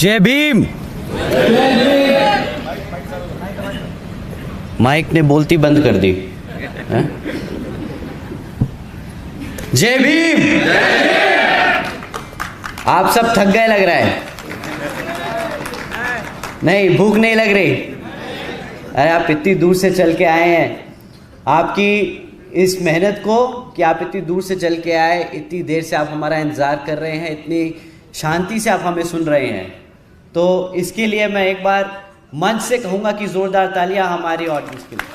जय भीम। माइक ने बोलती बंद कर दी। जय भीम। आप सब थक गए लग रहा है। नहीं, भूख नहीं लग रही? अरे आप इतनी दूर से चल के आए हैं, आपकी इस मेहनत को कि आप इतनी दूर से चल के आए, इतनी देर से आप हमारा इंतज़ार कर रहे हैं, इतनी शांति से आप हमें सुन रहे हैं, तो इसके लिए मैं एक बार मंच से कहूँगा कि ज़ोरदार तालियां हमारी ऑडियंस के लिए।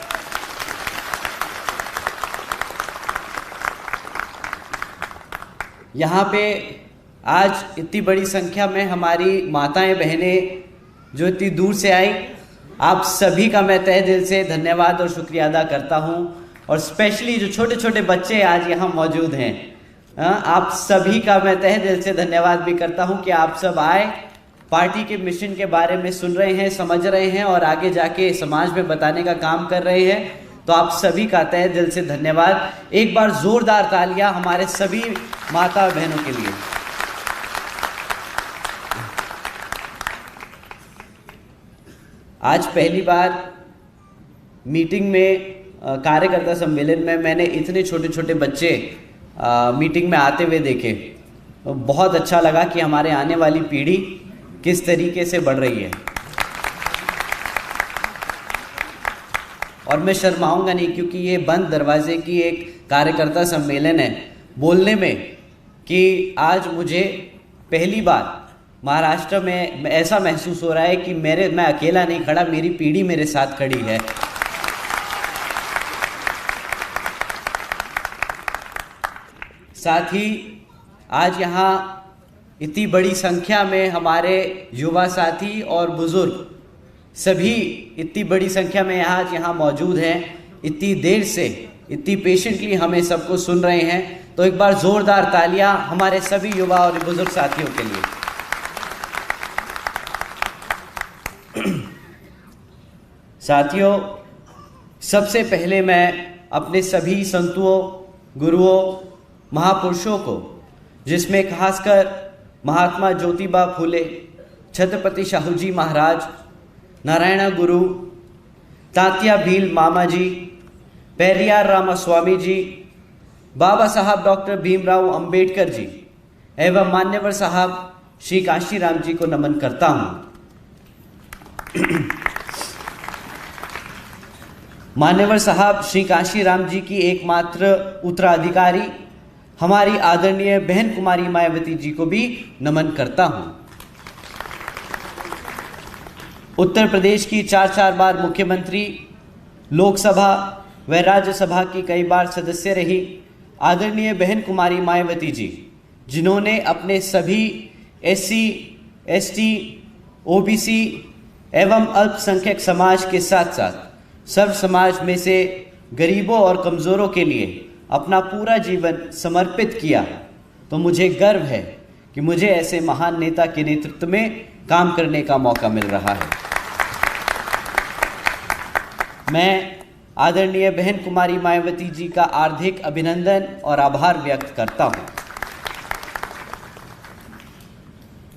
यहाँ पे आज इतनी बड़ी संख्या में हमारी माताएं बहनें जो इतनी दूर से आई, आप सभी का मैं तहे दिल से धन्यवाद और शुक्रिया अदा करता हूँ। और स्पेशली जो छोटे छोटे बच्चे आज यहाँ मौजूद हैं, आप सभी का मैं तहे दिल से धन्यवाद भी करता हूँ कि आप सब आए, पार्टी के मिशन के बारे में सुन रहे हैं, समझ रहे हैं और आगे जाके समाज में बताने का काम कर रहे हैं। तो आप सभी का तहे दिल से धन्यवाद। एक बार जोरदार तालियां हमारे सभी माता और बहनों के लिए। आज पहली बार मीटिंग में, कार्यकर्ता सम्मेलन में मैंने इतने छोटे छोटे बच्चे मीटिंग में आते हुए देखे। तो बहुत अच्छा लगा कि हमारे आने वाली पीढ़ी किस तरीके से बढ़ रही है। और मैं शर्माऊंगा नहीं, क्योंकि ये बंद दरवाजे की एक कार्यकर्ता सम्मेलन है, बोलने में कि आज मुझे पहली बार महाराष्ट्र में ऐसा महसूस हो रहा है कि मैं अकेला नहीं खड़ा, मेरी पीढ़ी मेरे साथ खड़ी है। साथ ही आज यहाँ इतनी बड़ी संख्या में हमारे युवा साथी और बुजुर्ग सभी इतनी बड़ी संख्या में आज यहाँ मौजूद हैं, इतनी देर से इतनी पेशेंटली हमें सबको सुन रहे हैं। तो एक बार जोरदार तालियां हमारे सभी युवा और बुजुर्ग साथियों के लिए। साथियों, सबसे पहले मैं अपने सभी संतों, गुरुओं, महापुरुषों को, जिसमें खासकर महात्मा ज्योतिबा फूले, छत्रपति शाहू जी महाराज, नारायण गुरु, तात्या भील मामा जी, पेरियार रामास्वामी जी, बाबा साहब डॉक्टर भीमराव अंबेडकर जी एवं मान्यवर साहब श्री कांशीराम जी को नमन करता हूँ। मान्यवर साहब श्री कांशीराम जी की एकमात्र उत्तराधिकारी हमारी आदरणीय बहन कुमारी मायावती जी को भी नमन करता हूँ। उत्तर प्रदेश की 4 बार मुख्यमंत्री, लोकसभा व राज्यसभा की कई बार सदस्य रही आदरणीय बहन कुमारी मायावती जी, जिन्होंने अपने सभी SC, ST, OBC एवं अल्पसंख्यक समाज के साथ साथ सर्व समाज में से गरीबों और कमज़ोरों के लिए अपना पूरा जीवन समर्पित किया। तो मुझे गर्व है कि मुझे ऐसे महान नेता के नेतृत्व में काम करने का मौका मिल रहा है। मैं आदरणीय बहन कुमारी मायावती जी का हार्दिक अभिनंदन और आभार व्यक्त करता हूं।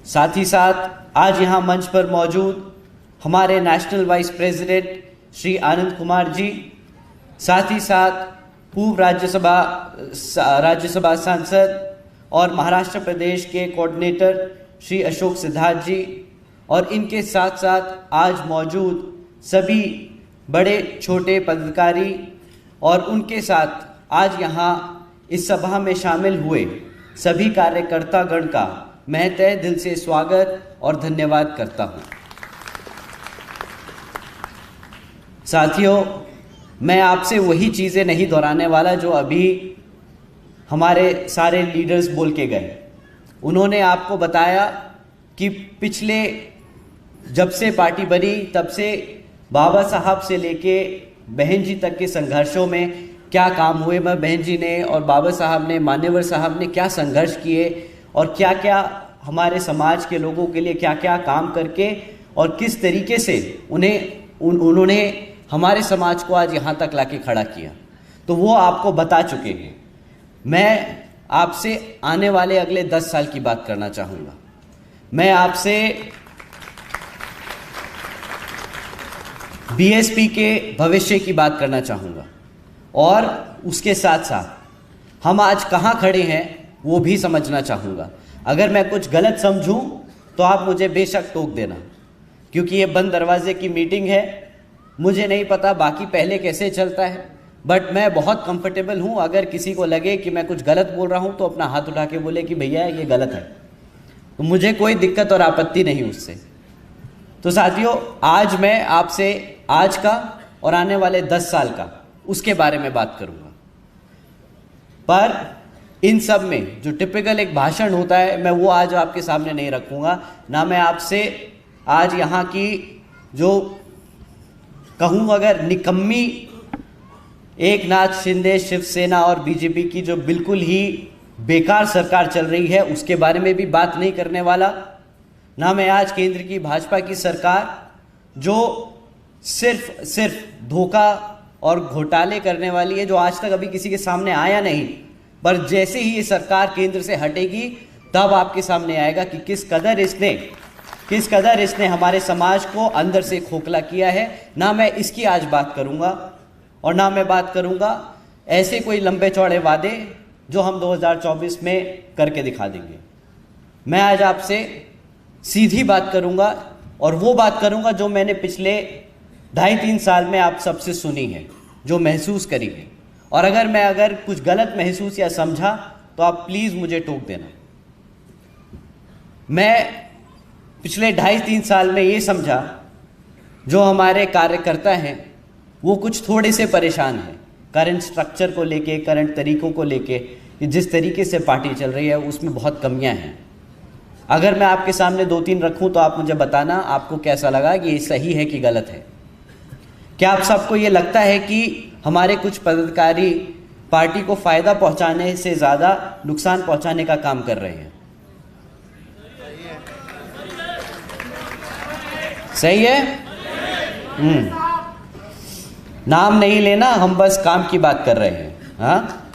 साथ ही साथ आज यहां मंच पर मौजूद हमारे national vice president Shri Anand Kumar ji, साथ ही साथ पूर्व राज्यसभा सांसद और महाराष्ट्र प्रदेश के कोऑर्डिनेटर श्री अशोक सिद्धार्थ जी, और इनके साथ साथ आज मौजूद सभी बड़े छोटे पदाधिकारी और उनके साथ आज यहाँ इस सभा में शामिल हुए सभी कार्यकर्तागण का मैं तहे दिल से स्वागत और धन्यवाद करता हूँ। साथियों, मैं आपसे वही चीज़ें नहीं दोहराने वाला जो अभी हमारे सारे लीडर्स बोल के गए। उन्होंने आपको बताया कि पिछले जब से पार्टी बनी तब से बाबा साहब से लेके बहन जी तक के संघर्षों में क्या काम हुए, मैं बहन जी ने और बाबा साहब ने, मान्यवर साहब ने क्या संघर्ष किए और क्या क्या हमारे समाज के लोगों के लिए क्या क्या काम करके और किस तरीके से उन्होंने हमारे समाज को आज यहाँ तक लाके खड़ा किया, तो वो आपको बता चुके हैं। मैं आपसे आने वाले अगले 10 साल की बात करना चाहूँगा। मैं आपसे बीएसपी के भविष्य की बात करना चाहूँगा और उसके साथ साथ हम आज कहाँ खड़े हैं वो भी समझना चाहूँगा। अगर मैं कुछ गलत समझूं तो आप मुझे बेशक टोक देना, क्योंकि ये बंद दरवाजे की मीटिंग है। मुझे नहीं पता बाकी पहले कैसे चलता है, बट मैं बहुत कंफर्टेबल हूँ। अगर किसी को लगे कि मैं कुछ गलत बोल रहा हूँ तो अपना हाथ उठा के बोले कि भैया ये गलत है, तो मुझे कोई दिक्कत और आपत्ति नहीं उससे। तो साथियों, आज मैं आपसे आज का और आने वाले 10 साल का उसके बारे में बात करूँगा। पर इन सब में जो टिपिकल एक भाषण होता है, मैं वो आज आपके सामने नहीं रखूँगा। ना मैं आपसे आज यहाँ की जो कहूँ अगर निकम्मी एकनाथ शिंदे, शिवसेना और बीजेपी की जो बिल्कुल ही बेकार सरकार चल रही है उसके बारे में भी बात नहीं करने वाला। ना मैं आज केंद्र की भाजपा की सरकार जो सिर्फ धोखा और घोटाले करने वाली है, जो आज तक अभी किसी के सामने आया नहीं, पर जैसे ही ये सरकार केंद्र से हटेगी तब आपके सामने आएगा कि किस कदर इसने हमारे समाज को अंदर से खोखला किया है। ना मैं इसकी आज बात करूंगा और ना मैं बात करूंगा ऐसे कोई लंबे चौड़े वादे जो हम 2024 में करके दिखा देंगे। मैं आज आपसे सीधी बात करूंगा और वो बात करूंगा जो मैंने पिछले 2.5-3 साल में आप सबसे सुनी है, जो महसूस करी है। और अगर कुछ गलत महसूस या समझा तो आप प्लीज़ मुझे टोक देना। मैं पिछले 2.5-3 साल में ये समझा जो हमारे कार्यकर्ता हैं वो कुछ थोड़े से परेशान हैं करंट स्ट्रक्चर को लेके, करंट तरीकों को लेके, कि जिस तरीके से पार्टी चल रही है उसमें बहुत कमियां हैं। अगर मैं आपके सामने 2-3 रखूं तो आप मुझे बताना आपको कैसा लगा, कि ये सही है कि गलत है। क्या आप सबको ये लगता है कि हमारे कुछ पदाधिकारी पार्टी को फ़ायदा पहुंचाने से ज़्यादा नुकसान पहुंचाने का काम कर रहे हैं? सही है? नाम नहीं लेना, हम बस काम की बात कर रहे हैं। हाँ,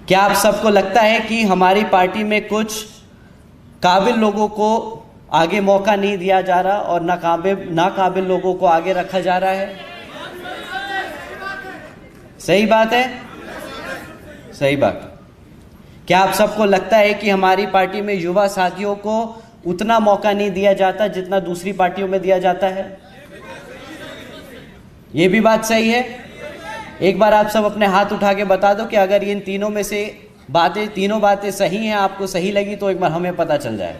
क्या आप सबको लगता है कि हमारी पार्टी में कुछ काबिल लोगों को आगे मौका नहीं दिया जा रहा और नाकाबिल लोगों को आगे रखा जा रहा है? सही बात है? सही बात। क्या आप सबको लगता है कि हमारी पार्टी में युवा साथियों को उतना मौका नहीं दिया जाता जितना दूसरी पार्टियों में दिया जाता है? ये भी बात सही है? एक बार आप सब अपने हाथ उठा के बता दो कि अगर इन तीनों में से तीनों बातें सही हैं, आपको सही लगी तो एक बार हमें पता चल जाए।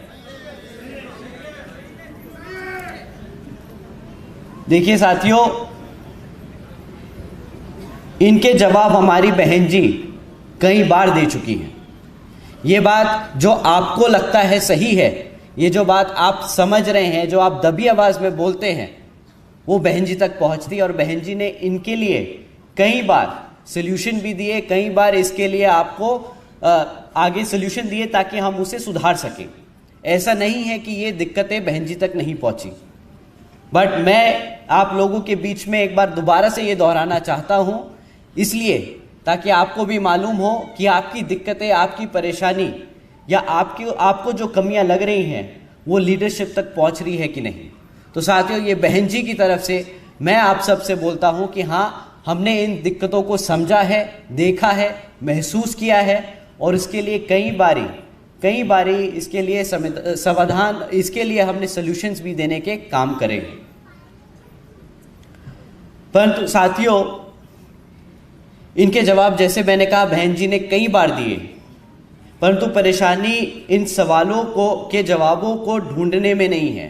देखिए साथियों, इनके जवाब हमारी बहन जी कई बार दे चुकी हैं। ये बात जो आपको लगता है सही है, ये जो बात आप समझ रहे हैं, जो आप दबी आवाज में बोलते हैं, वो बहन जी तक पहुंचती, और बहन जी ने इनके लिए कई बार सोल्यूशन भी दिए, कई बार इसके लिए आपको आगे सोल्यूशन दिए ताकि हम उसे सुधार सकें। ऐसा नहीं है कि ये दिक्कतें बहन जी तक नहीं पहुंची, बट मैं आप लोगों के बीच में एक बार दोबारा से ये दोहराना चाहता हूं, इसलिए ताकि आपको भी मालूम हो कि आपकी दिक्कतें, आपकी परेशानी या आपको जो कमियां लग रही हैं वो लीडरशिप तक पहुंच रही है कि नहीं। तो साथियों, ये बहन जी की तरफ से मैं आप सबसे बोलता हूं कि हाँ, हमने इन दिक्कतों को समझा है, देखा है, महसूस किया है, और इसके लिए कई बारी इसके लिए समाधान, इसके लिए हमने सॉल्यूशंस भी देने के काम करेंगे। परंतु साथियों, इनके जवाब जैसे मैंने कहा बहन जी ने कई बार दिए, परंतु परेशानी इन सवालों के जवाबों को ढूंढने में नहीं है।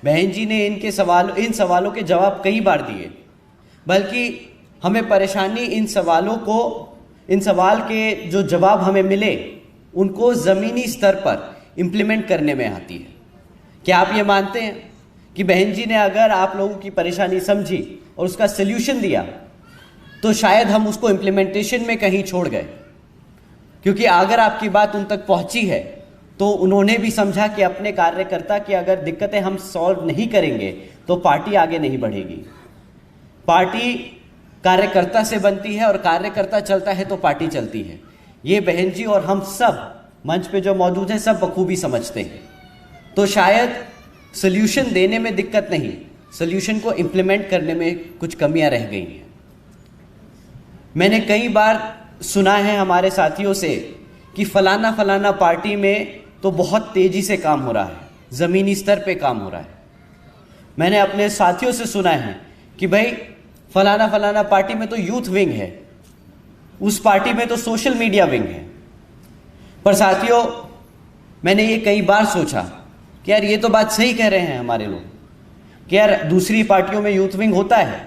बहन जी ने इन सवालों के जवाब कई बार दिए, बल्कि हमें परेशानी इन सवाल के जो जवाब हमें मिले उनको ज़मीनी स्तर पर इम्प्लीमेंट करने में आती है। क्या आप ये मानते हैं कि बहन जी ने अगर आप लोगों की परेशानी समझी और उसका सल्यूशन दिया तो शायद हम उसको इम्प्लीमेंटेशन में कहीं छोड़ गए? क्योंकि अगर आपकी बात उन तक पहुंची है तो उन्होंने भी समझा कि अपने कार्यकर्ता की अगर दिक्कतें हम सॉल्व नहीं करेंगे तो पार्टी आगे नहीं बढ़ेगी। पार्टी कार्यकर्ता से बनती है और कार्यकर्ता चलता है तो पार्टी चलती है। ये बहन जी और हम सब मंच पे जो मौजूद हैं सब बखूबी समझते हैं। तो शायद सल्यूशन देने में दिक्कत नहीं, सोल्यूशन को इम्प्लीमेंट करने में कुछ कमियां रह गई हैं। मैंने कई बार सुना है हमारे साथियों से कि फलाना फलाना पार्टी में तो बहुत तेज़ी से काम हो रहा है, ज़मीनी स्तर पे काम हो रहा है। मैंने अपने साथियों से सुना है कि भाई फलाना फलाना पार्टी में तो यूथ विंग है, उस पार्टी में तो सोशल मीडिया विंग है। पर साथियों, मैंने ये कई बार सोचा कि यार ये तो बात सही कह रहे हैं हमारे लोग कि यार दूसरी पार्टियों में यूथ विंग होता है,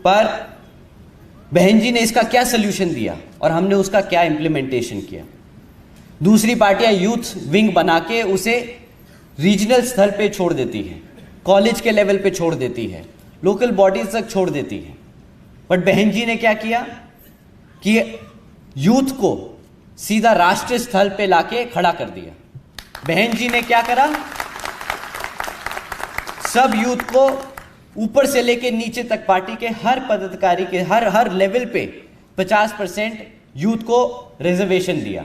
पर बहन जी ने इसका क्या सल्यूशन दिया और हमने उसका क्या इम्प्लीमेंटेशन किया। दूसरी पार्टियां यूथ विंग बना के उसे रीजनल स्तर पे छोड़ देती हैं, कॉलेज के लेवल पे छोड़ देती है, लोकल बॉडीज तक छोड़ देती है। बट बहन जी ने क्या किया कि यूथ को सीधा राष्ट्रीय स्तर पे लाके खड़ा कर दिया। बहन जी ने क्या करा, सब यूथ को ऊपर से लेके नीचे तक पार्टी के हर पदाधिकारी के हर लेवल पे 50% यूथ को रिजर्वेशन दिया।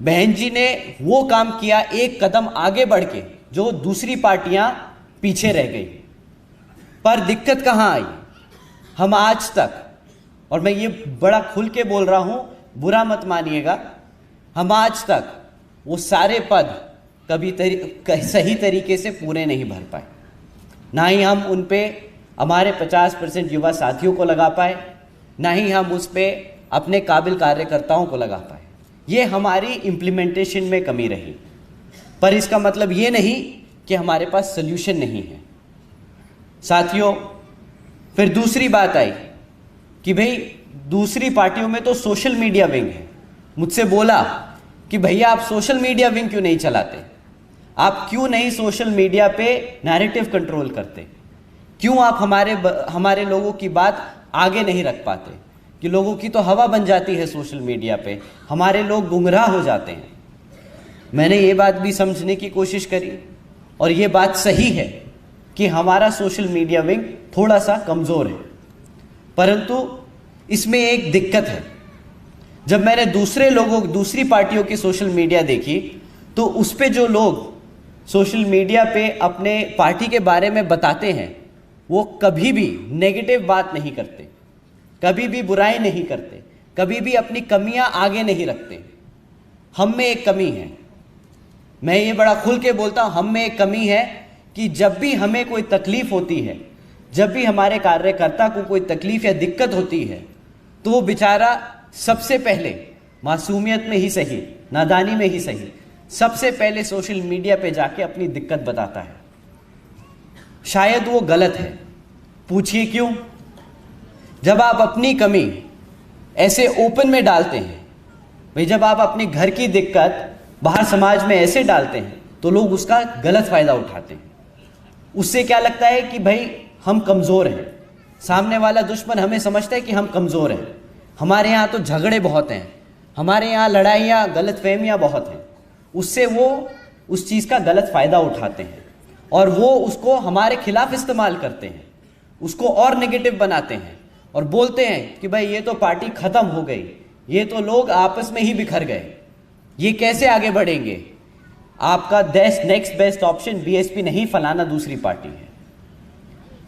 बहन जी ने वो काम किया एक कदम आगे बढ़ के जो दूसरी पार्टियां पीछे रह गई। पर दिक्कत कहां आई, हम आज तक, और मैं ये बड़ा खुल के बोल रहा हूं, बुरा मत मानिएगा, हम आज तक वो सारे पद कभी सही तरीके से पूरे नहीं भर पाए। ना ही हम उन पे हमारे 50% युवा साथियों को लगा पाए, ना ही हम उस पे अपने काबिल कार्यकर्ताओं को लगा पाए। ये हमारी इम्प्लीमेंटेशन में कमी रही। पर इसका मतलब ये नहीं कि हमारे पास सल्यूशन नहीं है। साथियों, फिर दूसरी बात आई कि भाई दूसरी पार्टियों में तो सोशल मीडिया विंग है। मुझसे बोला कि भैया आप सोशल मीडिया विंग क्यों नहीं चलाते, आप क्यों नहीं सोशल मीडिया पे नैरेटिव कंट्रोल करते, क्यों आप हमारे लोगों की बात आगे नहीं रख पाते, कि लोगों की तो हवा बन जाती है सोशल मीडिया पे, हमारे लोग गुमराह हो जाते हैं। मैंने ये बात भी समझने की कोशिश करी और ये बात सही है कि हमारा सोशल मीडिया विंग थोड़ा सा कमज़ोर है। परंतु इसमें एक दिक्कत है, जब मैंने दूसरी पार्टियों की सोशल मीडिया देखी तो उस पे जो लोग सोशल मीडिया पे अपने पार्टी के बारे में बताते हैं वो कभी भी नेगेटिव बात नहीं करते, कभी भी बुराई नहीं करते, कभी भी अपनी कमियां आगे नहीं रखते। हम में एक कमी है, मैं ये बड़ा खुल के बोलता हूं, हम में एक कमी है कि जब भी हमें कोई तकलीफ होती है, जब भी हमारे कार्यकर्ता को कोई तकलीफ या दिक्कत होती है, तो वो बेचारा सबसे पहले मासूमियत में ही सही, नादानी में ही सही, सबसे पहले सोशल मीडिया पे जाके अपनी दिक्कत बताता है। शायद वो गलत है, पूछिए क्यों। जब आप अपनी कमी ऐसे ओपन में डालते हैं, भाई जब आप अपने घर की दिक्कत बाहर समाज में ऐसे डालते हैं तो लोग उसका गलत फायदा उठाते हैं। उससे क्या लगता है कि भाई हम कमज़ोर हैं, सामने वाला दुश्मन हमें समझता है कि हम कमज़ोर हैं, हमारे यहाँ तो झगड़े बहुत हैं, हमारे यहाँ लड़ाइयाँ गलतफहमियाँ बहुत हैं। उससे वो उस चीज़ का गलत फ़ायदा उठाते हैं और वो उसको हमारे खिलाफ इस्तेमाल करते हैं, उसको और नेगेटिव बनाते हैं और बोलते हैं कि भाई ये तो पार्टी ख़त्म हो गई, ये तो लोग आपस में ही बिखर गए, ये कैसे आगे बढ़ेंगे, आपका नेक्स्ट बेस्ट ऑप्शन बीएसपी नहीं फलाना दूसरी पार्टी है।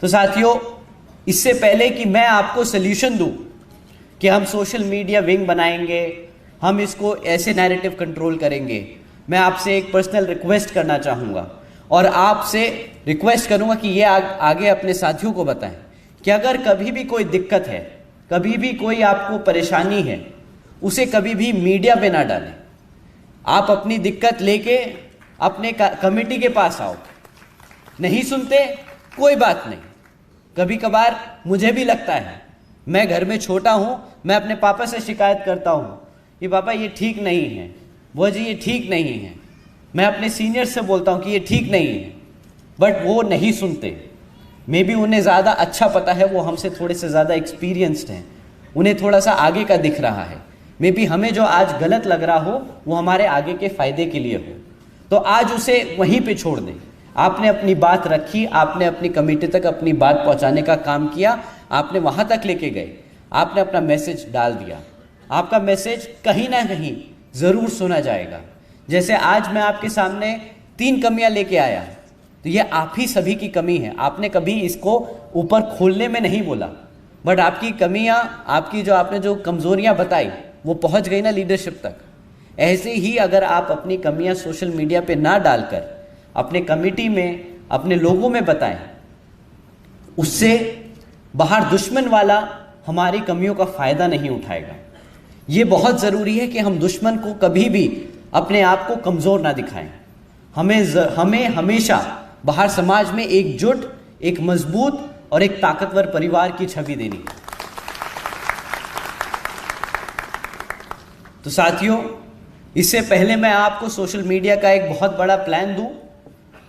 तो साथियों, इससे पहले कि मैं आपको सल्यूशन दूं कि हम सोशल मीडिया विंग बनाएंगे, हम इसको ऐसे नैरेटिव कंट्रोल करेंगे, मैं आपसे एक पर्सनल रिक्वेस्ट करना चाहूँगा और आपसे रिक्वेस्ट करूँगा कि ये आगे अपने साथियों को बताएं कि अगर कभी भी कोई दिक्कत है, कभी भी कोई आपको परेशानी है, उसे कभी भी मीडिया पे ना डालें। आप अपनी दिक्कत लेके अपने कमेटी के पास आओ। नहीं सुनते कोई बात नहीं, कभी कभार मुझे भी लगता है, मैं घर में छोटा हूँ, मैं अपने पापा से शिकायत करता हूँ कि पापा ये ठीक नहीं है, वो जी ये ठीक नहीं है। मैं अपने सीनियर से बोलता हूँ कि ये ठीक नहीं है, बट वो नहीं सुनते। मे बी उन्हें ज़्यादा अच्छा पता है, वो हमसे थोड़े से ज़्यादा एक्सपीरियंस्ड हैं, उन्हें थोड़ा सा आगे का दिख रहा है। मे बी हमें जो आज गलत लग रहा हो वो हमारे आगे के फ़ायदे के लिए हो, तो आज उसे वहीं पे छोड़ दें। आपने अपनी बात रखी, आपने अपनी कमेटी तक अपनी बात पहुंचाने का काम किया, आपने वहां तक लेके गए, आपने अपना मैसेज डाल दिया, आपका मैसेज कहीं ना कहीं ज़रूर सुना जाएगा। जैसे आज मैं आपके सामने 3 कमियां लेके आया, तो ये आप ही सभी की कमी है। आपने कभी इसको ऊपर खोलने में नहीं बोला, बट आपकी कमियां, आपकी जो आपने जो कमजोरियां बताई वो पहुंच गई ना लीडरशिप तक। ऐसे ही अगर आप अपनी कमियां सोशल मीडिया पे ना डालकर अपने कमेटी में, अपने लोगों में बताएं, उससे बाहर दुश्मन वाला हमारी कमियों का फायदा नहीं उठाएगा। ये बहुत ज़रूरी है कि हम दुश्मन को कभी भी अपने आप को कमज़ोर ना दिखाएं। हमें हमेशा बाहर समाज में एकजुट, एक मजबूत और एक ताकतवर परिवार की छवि देनी। तो साथियों, इससे पहले मैं आपको सोशल मीडिया का एक बहुत बड़ा प्लान दूं,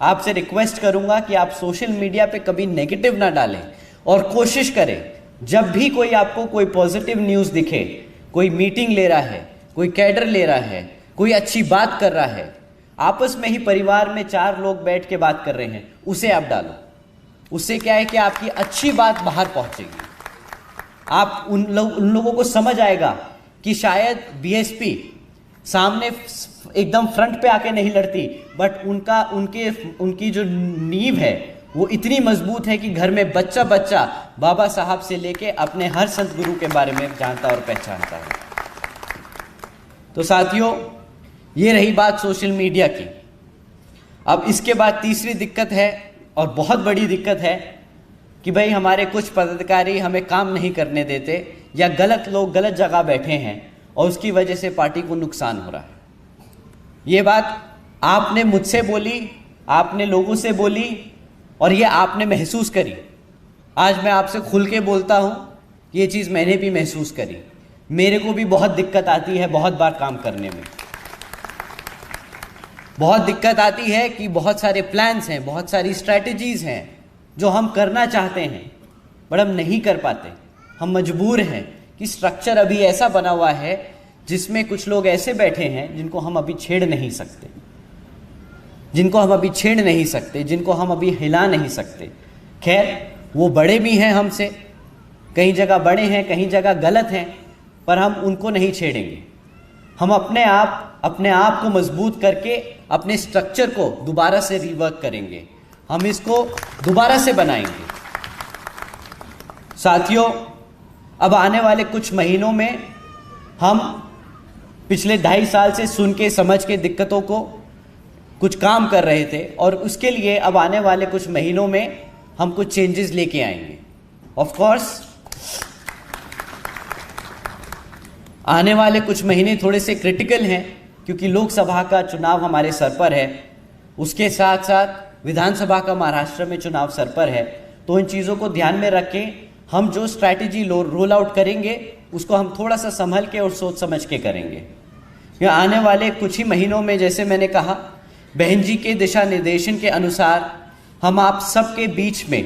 आपसे रिक्वेस्ट करूंगा कि आप सोशल मीडिया पे कभी नेगेटिव ना डालें और कोशिश करें जब भी कोई आपको कोई पॉजिटिव न्यूज़ दिखे, कोई मीटिंग ले रहा है, कोई कैडर ले रहा है, कोई अच्छी बात कर रहा है, आपस में ही परिवार में 4 लोग बैठ के बात कर रहे हैं, उसे आप डालो। उससे क्या है कि आपकी अच्छी बात बाहर पहुंचेगी। आप उन लोगों को समझ आएगा कि शायद बीएसपी सामने एकदम फ्रंट पे आके नहीं लड़ती, बट उनकी जो नींव है वो इतनी मजबूत है कि घर में बच्चा बच्चा बाबा साहब से लेके अपने हर संत गुरु के बारे में जानता और पहचानता है। तो साथियों, ये रही बात सोशल मीडिया की। अब इसके बाद तीसरी दिक्कत है, और बहुत बड़ी दिक्कत है, कि भाई हमारे कुछ पदाधिकारी हमें काम नहीं करने देते, या गलत लोग गलत जगह बैठे हैं और उसकी वजह से पार्टी को नुकसान हो रहा है। ये बात आपने मुझसे बोली, आपने लोगों से बोली, और ये आपने महसूस करी। आज मैं आपसे खुल के बोलता हूँ, ये चीज़ मैंने भी महसूस करी। मेरे को भी बहुत दिक्कत आती है बहुत बार काम करने में। बहुत दिक्कत आती है कि बहुत सारे प्लान्स हैं, बहुत सारी स्ट्रैटेजीज़ हैं जो हम करना चाहते हैं, बट हम नहीं कर पाते। हम मजबूर हैं कि स्ट्रक्चर अभी ऐसा बना हुआ है जिसमें कुछ लोग ऐसे बैठे हैं जिनको हम अभी छेड़ नहीं सकते, जिनको हम अभी हिला नहीं सकते। खैर, वो बड़े भी हैं हमसे, कहीं जगह बड़े हैं, कहीं जगह गलत हैं, पर हम उनको नहीं छेड़ेंगे। हम अपने आप को मजबूत करके अपने स्ट्रक्चर को दोबारा से रिवर्क करेंगे, हम इसको दोबारा से बनाएंगे। साथियों, अब आने वाले कुछ महीनों में हम पिछले 2.5 साल से सुन के समझ के दिक्कतों को कुछ काम कर रहे थे, और उसके लिए अब आने वाले कुछ महीनों में हम कुछ चेंजेस लेके आएंगे। ऑफ कोर्स आने वाले कुछ महीने थोड़े से क्रिटिकल हैं, क्योंकि लोकसभा का चुनाव हमारे सर पर है, उसके साथ साथ विधानसभा का महाराष्ट्र में चुनाव सर पर है। तो इन चीज़ों को ध्यान में रख के हम जो स्ट्रैटेजी रोल आउट करेंगे उसको हम थोड़ा सा संभल के और सोच समझ के करेंगे। या आने वाले कुछ ही महीनों में, जैसे मैंने कहा, बहन जी के दिशा निर्देशन के अनुसार हम आप सबके बीच में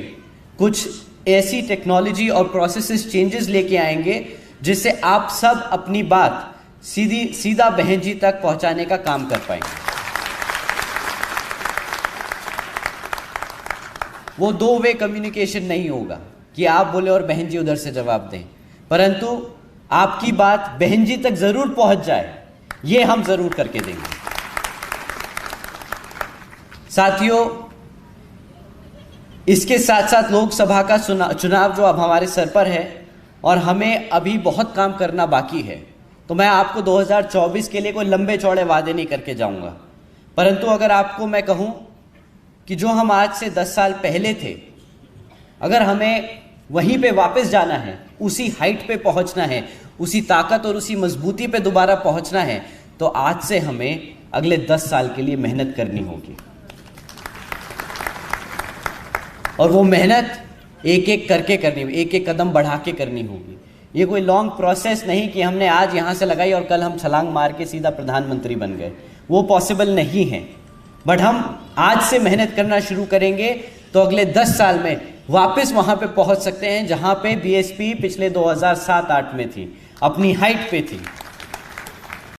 कुछ ऐसी टेक्नोलॉजी और प्रोसेसेस चेंजेस लेके आएंगे जिससे आप सब अपनी बात सीधा बहन जी तक पहुंचाने का काम कर पाएंगे। वो 2 वे कम्युनिकेशन नहीं होगा कि आप बोले और बहन जी उधर से जवाब दें, परंतु आपकी बात बहन जी तक जरूर पहुंच जाए, ये हम जरूर करके देंगे। साथियों, इसके साथ साथ लोकसभा का चुनाव जो अब हमारे सर पर है और हमें अभी बहुत काम करना बाकी है, तो मैं आपको 2024 के लिए कोई लंबे चौड़े वादे नहीं करके जाऊंगा, परंतु अगर आपको मैं कहूं कि जो हम आज से 10 साल पहले थे, अगर हमें वहीं पे वापस जाना है, उसी हाइट पे पहुंचना है, उसी ताकत और उसी मजबूती पे दोबारा पहुंचना है, तो आज से हमें अगले 10 साल के लिए मेहनत करनी होगी। और वो मेहनत एक एक करके करनी होगी, एक एक कदम बढ़ा के करनी होगी। ये कोई लॉन्ग प्रोसेस नहीं कि हमने आज यहाँ से लगाई और कल हम छलांग मार के सीधा प्रधानमंत्री बन गए, वो पॉसिबल नहीं है। बट हम आज से मेहनत करना शुरू करेंगे तो अगले 10 साल में वापस वहाँ पे पहुँच सकते हैं जहाँ पे बीएसपी पिछले 2007-8 में थी, अपनी हाइट पे थी।